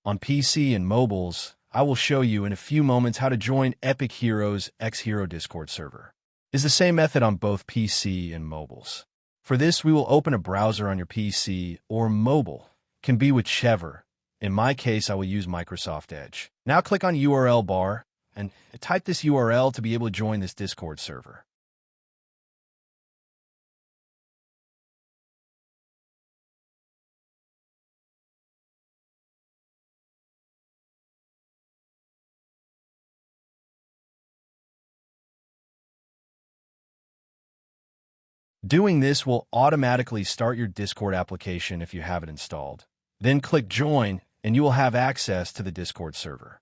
On PC and mobiles, I will show you in a few moments how to join Epic Heroes X Hero Discord server. It's the same method on both PC and mobiles. For this, we will open a browser on your PC or mobile. Can be whichever. In my case, I will use Microsoft Edge. Now click on URL bar and type this URL to be able to join this Discord server. Doing this will automatically start your Discord application if you have it installed. Then click Join, and you will have access to the Discord server.